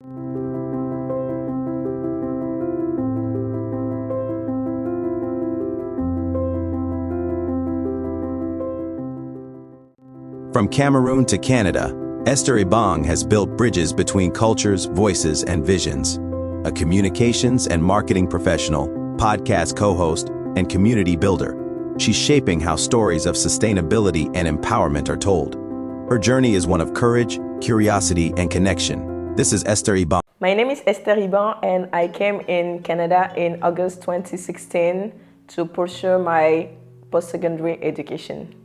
From Cameroon to Canada, Esther Ibang has built bridges between cultures, voices, and visions. A communications and marketing professional, podcast co-host, and community builder, she's shaping how stories of sustainability and empowerment are told. Her journey is one of courage, curiosity, and connection. This is Esther Ibang. My name is Esther Ibang, and I came in Canada in August 2016 to pursue my post-secondary education.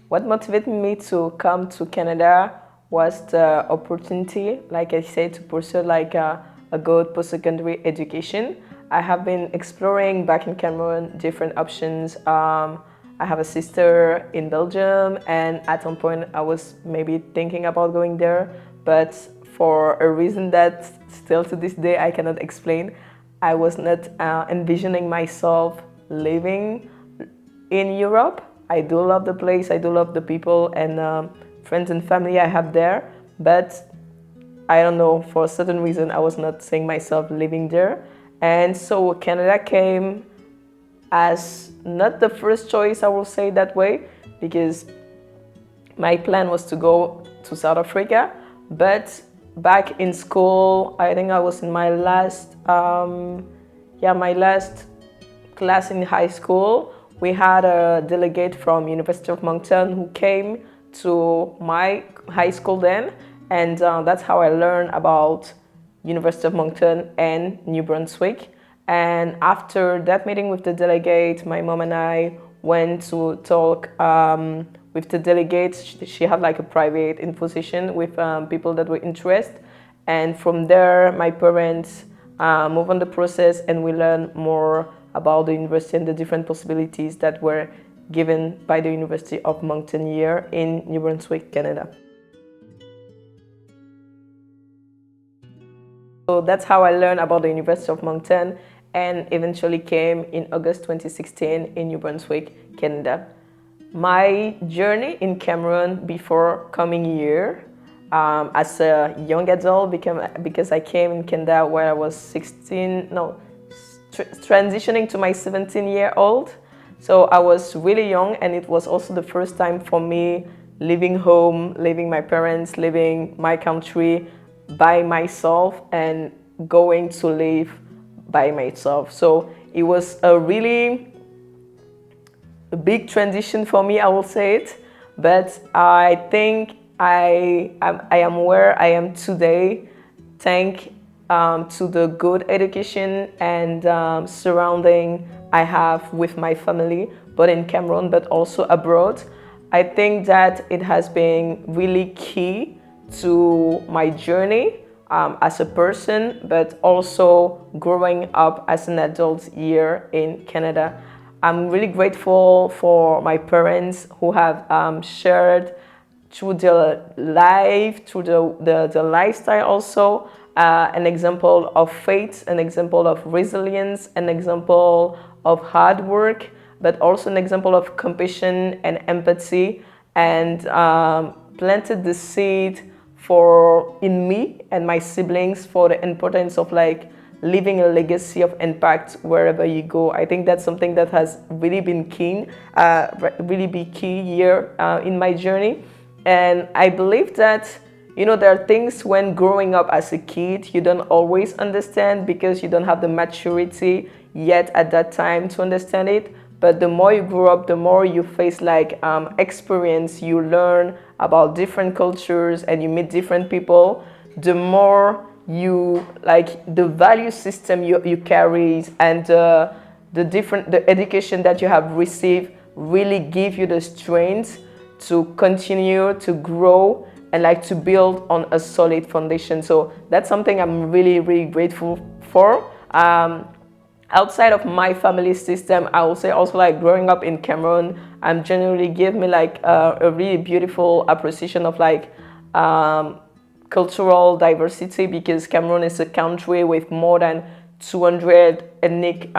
What motivated me to come to Canada was the opportunity, like I said, to pursue a good post-secondary education. I have been exploring back in Cameroon different options. I have a sister in Belgium, and at some point I was maybe thinking about going there, but for a reason that still to this day I cannot explain, I was not envisioning myself living in Europe. I do love the place, I do love the people and friends and family I have there, but I don't know, for a certain reason I was not seeing myself living there. And so Canada came as not the first choice, I will say that way, because my plan was to go to South Africa, but back in school, I think I was in my last class in high school. We had a delegate from University of Moncton who came to my high school then, and that's how I learned about University of Moncton and New Brunswick. And after that meeting with the delegate, my mom and I went to talk with the delegate. She had like a private infoposition with people that were interested. And from there, my parents moved on the process, and we learned more about the university and the different possibilities that were given by the University of Moncton here in New Brunswick, Canada. So that's how I learned about the University of Moncton and eventually came in August 2016 in New Brunswick, Canada. My journey in Cameroon before coming here as a young adult because I came in Canada where I was transitioning to my 17-year-old. So I was really young, and it was also the first time for me leaving home, leaving my parents, leaving my country by myself and going to live by myself. So it was a really big transition for me, I will say it, but I think I am where I am today thanks to the good education and surrounding I have with my family, both in Cameroon but also abroad. I think that it has been really key to my journey as a person, but also growing up as an adult here in Canada. I'm really grateful for my parents who have shared through their life, through the lifestyle also, an example of faith, an example of resilience, an example of hard work, but also an example of compassion and empathy, and planted the seed in me and my siblings for the importance of leaving a legacy of impact wherever you go. I think that's something that has really been key here in my journey. And I believe that, there are things when growing up as a kid you don't always understand because you don't have the maturity yet at that time to understand it. But the more you grow up, the more you face experience, you learn about different cultures and you meet different people, the more you the value system you carry and the education that you have received really give you the strength to continue to grow and to build on a solid foundation. So that's something I'm really, really grateful for. Outside of my family system, I will say also growing up in Cameroon generally gave me a really beautiful appreciation of cultural diversity, because Cameroon is a country with more than 200 ethnic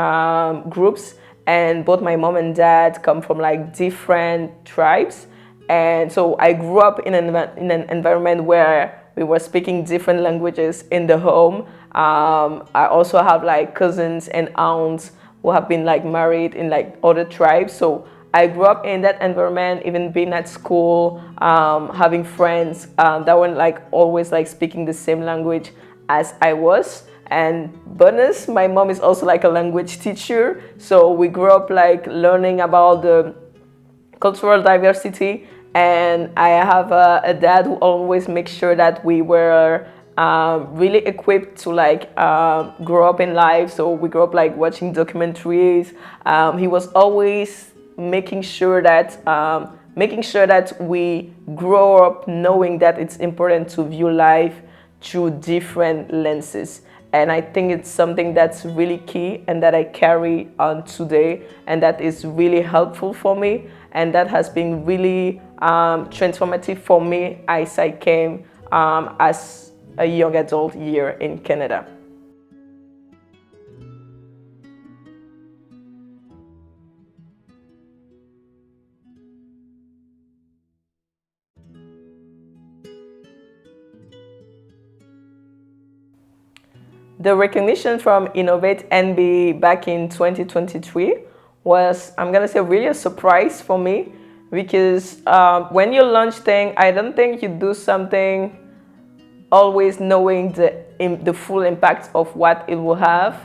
groups, and both my mom and dad come from different tribes. And so I grew up in an environment where we were speaking different languages in the home. I also have like cousins and aunts who have been like married in like other tribes. So I grew up in that environment, even being at school, having friends that were like always like speaking the same language as I was. And bonus, my mom is also like a language teacher. So we grew up like learning about the cultural diversity. And I have a dad who always makes sure that we were really equipped to like grow up in life. So we grew up like watching documentaries. He was always making sure that we grow up knowing that it's important to view life through different lenses. And I think it's something that's really key and that I carry on today, and that is really helpful for me, and that has been really transformative for me as I came as a young adult here in Canada. The recognition from Innovate NB back in 2023 was, I'm gonna say, really a surprise for me, because when you launch things, I don't think you do something always knowing the full impact of what it will have,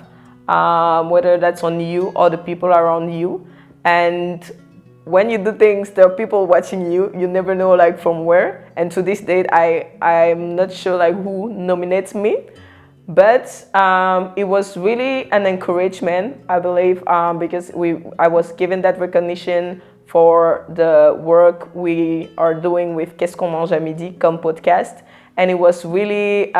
whether that's on you or the people around you. And when you do things, there are people watching you. You never know like from where. And to this date, I'm not sure like who nominates me. But it was really an encouragement, I believe, because I was given that recognition for the work we are doing with Qu'est-ce, qu'On, Mange à Midi, comme podcast. And it was really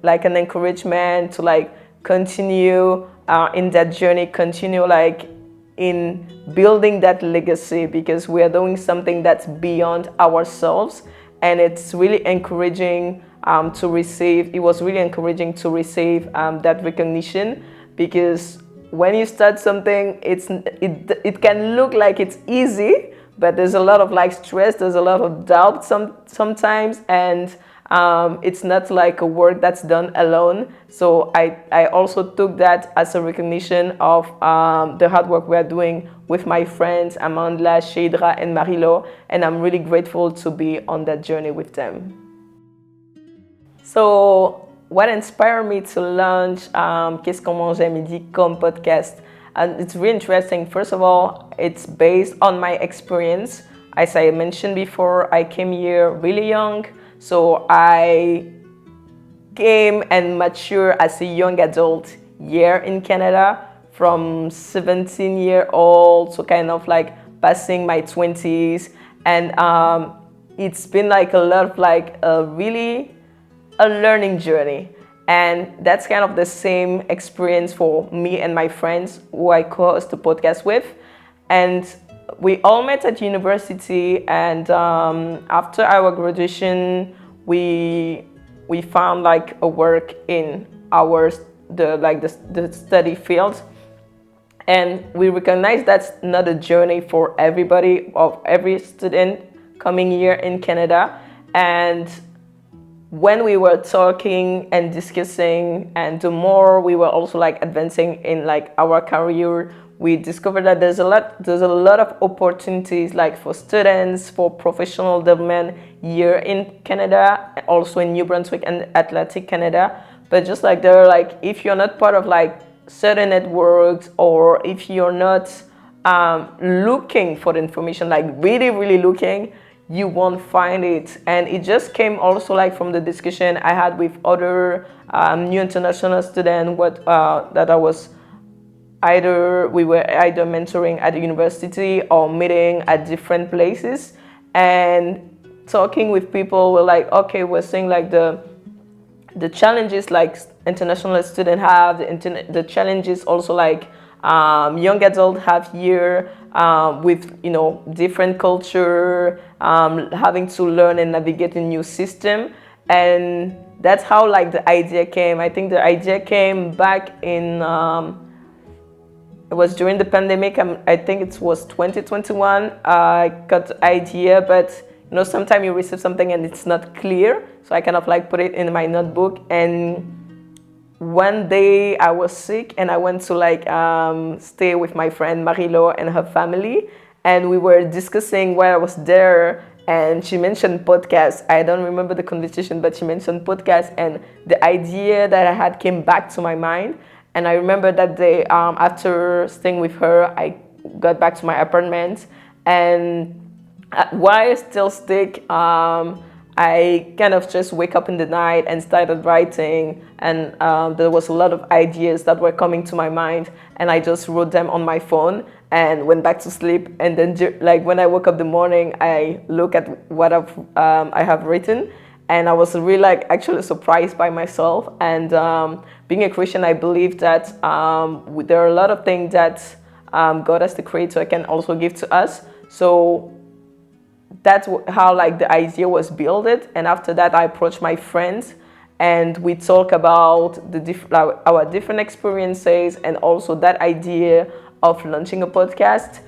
like an encouragement to like continue in that journey, continue like in building that legacy, because we are doing something that's beyond ourselves. And it's really encouraging to receive. It was really encouraging to receive that recognition, because when you start something, it can look like it's easy, but there's a lot of like stress, there's a lot of doubt sometimes, and it's not like a work that's done alone. So I also took that as a recognition of the hard work we are doing with my friends Amanda, Shadra, and Marilo, and I'm really grateful to be on that journey with them. So what inspired me to launch Qu'est-ce, qu'On, Mange à Midi comme podcast? And it's really interesting. First of all, it's based on my experience. As I mentioned before, I came here really young. So I came and matured as a young adult here in Canada, from 17-year-old to kind of like passing my 20s. And it's been like a lot of like really a learning journey. And that's kind of the same experience for me and my friends who I co-host the podcast with. And we all met at university, and after our graduation, we found like a work in the study field. And we recognize that's not a journey for everybody, of every student coming here in Canada. And when we were talking and discussing, and the more we were also like advancing in like our career, we discovered that there's a lot of opportunities like for students, for professional development here in Canada, also in New Brunswick and Atlantic Canada. But just like there are like, if you're not part of like certain networks, or if you're not looking for the information, like really looking, you won't find it. And it just came also like from the discussion I had with other new international students that I was we were either mentoring at the university or meeting at different places, and talking with people. We're like, okay, we're seeing like the challenges like international students have, the challenges also like young adults have here, with different culture, having to learn and navigate a new system. And that's how like the idea came. I think the idea came back in it was during the pandemic. I think it was 2021. I got the idea, but sometimes you receive something and it's not clear. So I kind of like put it in my notebook. And one day I was sick and I went to like stay with my friend Marilo and her family. And we were discussing while I was there. And she mentioned podcasts. I don't remember the conversation, but she mentioned podcasts. And the idea that I had came back to my mind. And I remember that day, after staying with her, I got back to my apartment. And while I still sick, I kind of just wake up in the night and started writing. And there was a lot of ideas that were coming to my mind. And I just wrote them on my phone and went back to sleep. And then like when I woke up the morning, I look at what I have written. And I was really like actually surprised by myself. And being a Christian, I believe that there are a lot of things that God as the creator can also give to us. So that's how like the idea was built. And after that, I approached my friends and we talk about our different experiences and also that idea of launching a podcast.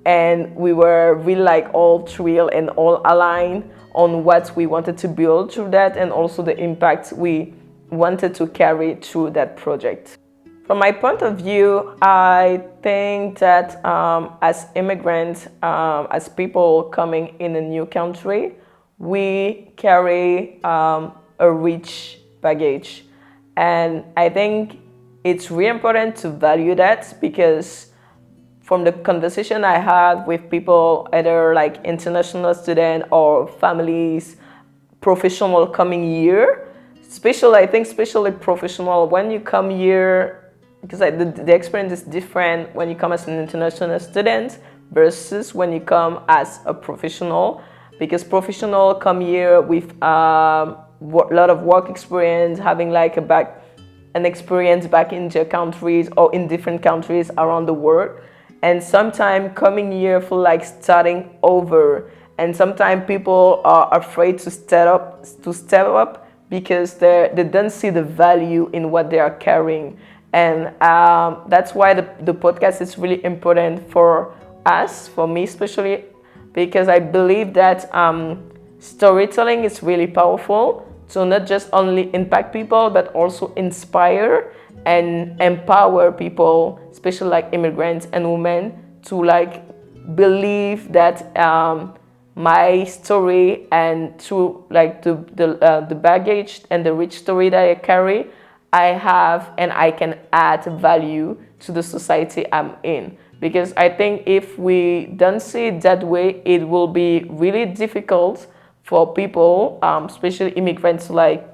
And we were really like all thrilled and all aligned on what we wanted to build through that and also the impact we wanted to carry through that project. From my point of view, I think that as immigrants, as people coming in a new country, we carry a rich baggage. And I think it's really important to value that, because from the conversation I had with people, either like international students or families, professional coming here, especially professional, when you come here, because the experience is different when you come as an international student versus when you come as a professional, because professional come here with a lot of work experience, having like an experience back in their countries or in different countries around the world. And sometimes coming here feel like starting over. And sometimes people are afraid to step up because they don't see the value in what they are carrying. And that's why the podcast is really important for us, for me especially, because I believe that storytelling is really powerful to not just only impact people, but also inspire and empower people, especially like immigrants and women, to like believe that my story and through like the baggage and the rich story that I carry, I have and I can add value to the society I'm in. Because I think if we don't see it that way, it will be really difficult for people, especially immigrants, like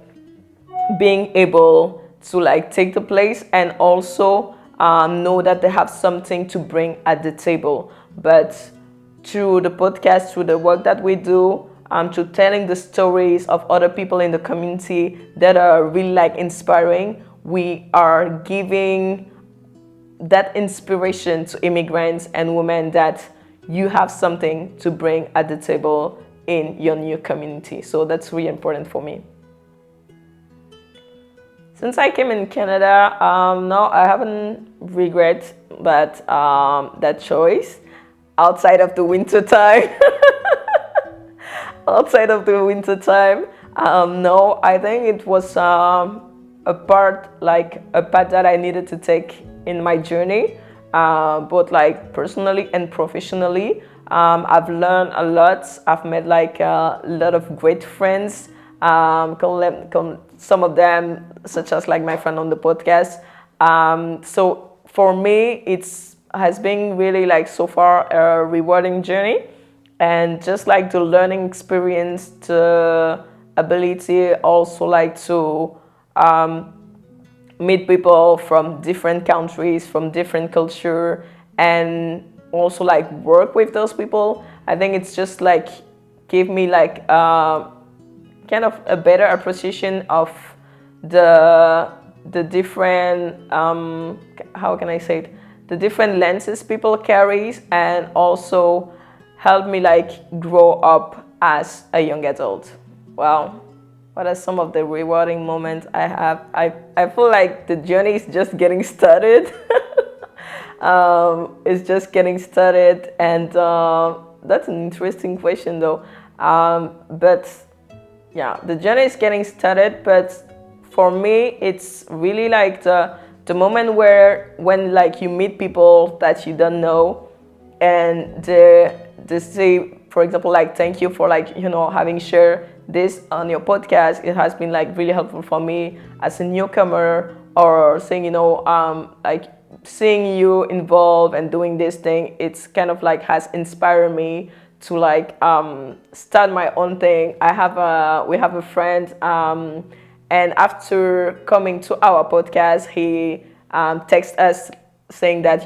being able to like take the place and also know that they have something to bring at the table. But through the podcast, through the work that we do, through telling the stories of other people in the community that are really like inspiring, we are giving that inspiration to immigrants and women that you have something to bring at the table in your new community. So that's really important for me. Since I came in Canada, no, I haven't regret that choice outside of the winter time. Outside of the winter time, no, I think it was a path that I needed to take in my journey, both like personally and professionally. I've learned a lot. I've met like a lot of great friends. Some of them, such as like my friend on the podcast. So for me, has been really like so far a rewarding journey. And just like the learning experience, the ability also like to meet people from different countries, from different culture, and also like work with those people. I think it's just like gave me like kind of a better appreciation of the different how can I say it, the different lenses people carry, and also helped me like grow up as a young adult. Wow, what are some of the rewarding moments I have? I feel like the journey is just getting started. It's just getting started, and that's an interesting question though. But yeah, the journey is getting started. But for me, it's really like the moment when like you meet people that you don't know, and they say, for example, like thank you for like having shared this on your podcast. It has been like really helpful for me as a newcomer, or saying like seeing you involved and doing this thing. It's kind of like has inspired me to like start my own thing. We have a friend, and after coming to our podcast, he texted us saying that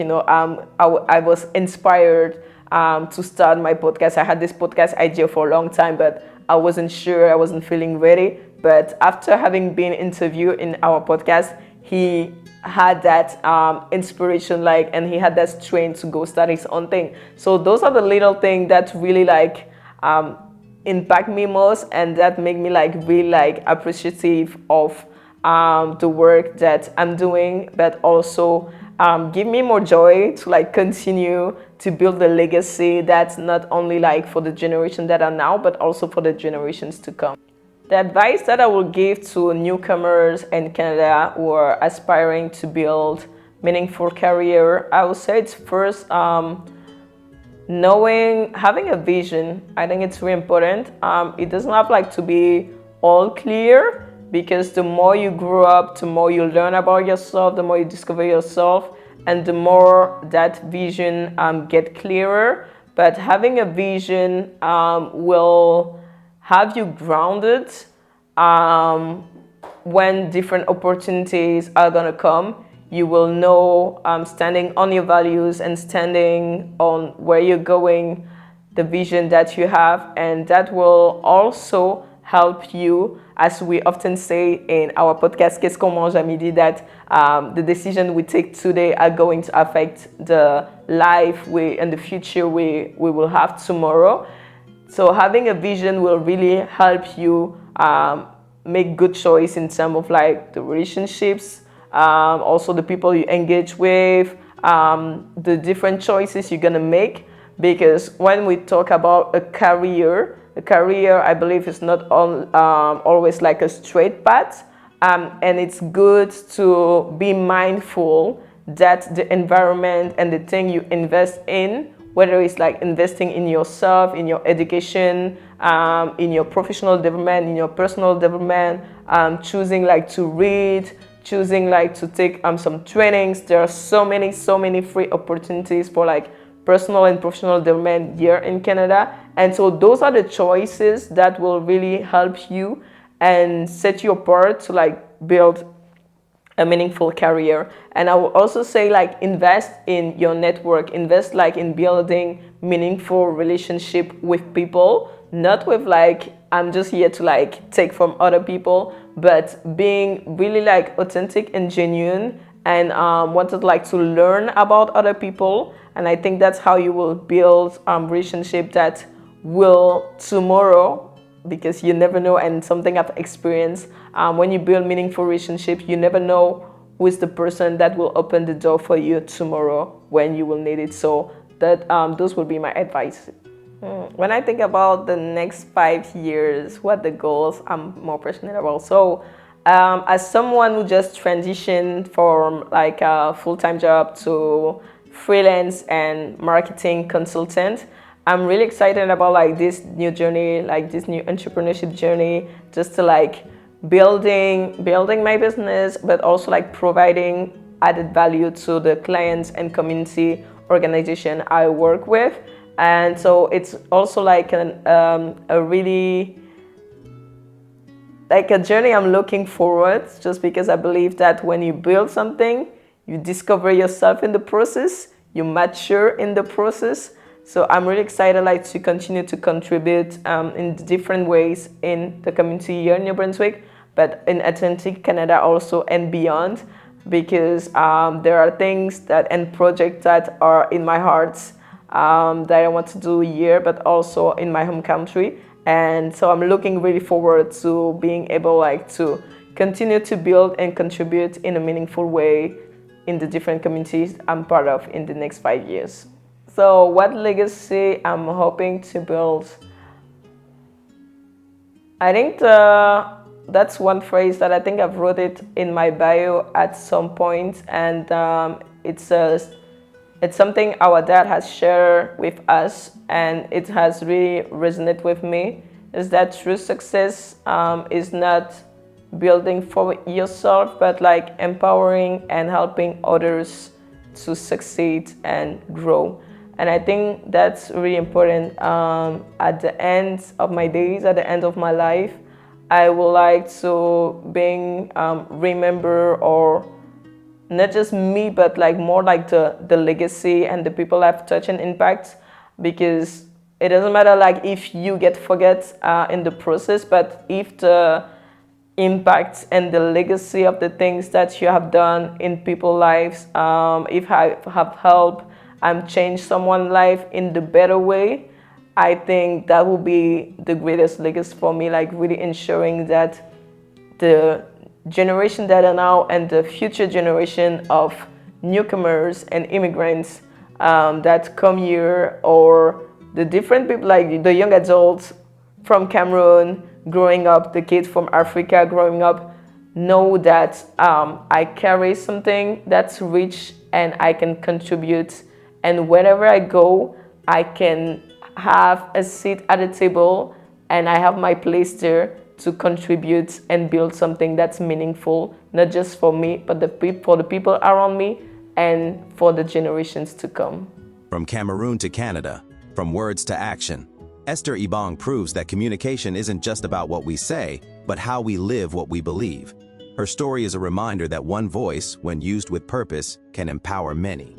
I was inspired to start my podcast. I had this podcast idea for a long time, but I wasn't sure, I wasn't feeling ready. But after having been interviewed in our podcast, he had that inspiration, like, and he had that strength to go start his own thing. So those are the little things that really like impact me most, and that make me like really like appreciative of the work that I'm doing, but also give me more joy to like continue to build the legacy that's not only like for the generation that are now, but also for the generations to come. The advice that I will give to newcomers in Canada who are aspiring to build meaningful career, I would say it's first having a vision. I think it's really important. It doesn't have like to be all clear, because the more you grow up, the more you learn about yourself, the more you discover yourself, and the more that vision get clearer. But having a vision will have you grounded when different opportunities are gonna come. You will know, standing on your values and standing on where you're going, the vision that you have, and that will also help you, as we often say in our podcast, Qu'est-ce, qu'On, Mange, Midi, that the decision we take today are going to affect the life and the future we will have tomorrow. So having a vision will really help you make good choice in terms of like the relationships, also the people you engage with, the different choices you're gonna make. Because when we talk about a career, I believe, is not always like a straight path, and it's good to be mindful that the environment and the thing you invest in, whether it's like investing in yourself, in your education, in your professional development, in your personal development, choosing like to read, choosing like to take some trainings. There are so many free opportunities for like personal and professional development here in Canada. And so those are the choices that will really help you and set you apart to like build a meaningful career. And I will also say like invest in your network, invest like in building meaningful relationship with people, not with like I'm just here to like take from other people, but being really like authentic and genuine, and wanted like to learn about other people. And I think that's how you will build relationship that will tomorrow, because you never know, and something I've experienced, when you build meaningful relationship, you never know who is the person that will open the door for you tomorrow when you will need it. So that those would be my advice. When I think about the next 5 years, what the goals I'm more passionate about. So as someone who just transitioned from like a full-time job to freelance and marketing consultant, I'm really excited about like this new journey, like this new entrepreneurship journey, just to like building my business, but also like providing added value to the clients and community organization I work with. And so it's also like a really like a journey I'm looking forward, just because I believe that when you build something, you discover yourself in the process, you mature in the process. So I'm really excited like to continue to contribute in different ways in the community here in New Brunswick, but in Atlantic Canada also and beyond, because there are things that and projects that are in my heart that I want to do here, but also in my home country. And so I'm looking really forward to being able like to continue to build and contribute in a meaningful way in the different communities I'm part of in the next 5 years. So what legacy I'm hoping to build? I think that's one phrase that I think I've wrote it in my bio at some point, and it's something our dad has shared with us, and it has really resonated with me. Is that true success is not building for yourself, but like empowering and helping others to succeed and grow. And I think that's really important. At the end of my days, at the end of my life, I would like to being remember, or not just me, but like more like the legacy and the people I've touched and impact. Because it doesn't matter like if you get forget in the process, but if the impact and the legacy of the things that you have done in people's lives, if I have helped change someone's life in the better way, I think that will be the greatest legacy for me, like really ensuring that the generation that are now and the future generation of newcomers and immigrants that come here, or the different people, like the young adults from Cameroon growing up, the kids from Africa growing up, know that I carry something that's rich and I can contribute. And wherever I go, I can have a seat at the table and I have my place there to contribute and build something that's meaningful, not just for me, but for the people around me and for the generations to come. From Cameroon to Canada, from words to action, Esther Ibang proves that communication isn't just about what we say, but how we live what we believe. Her story is a reminder that one voice, when used with purpose, can empower many.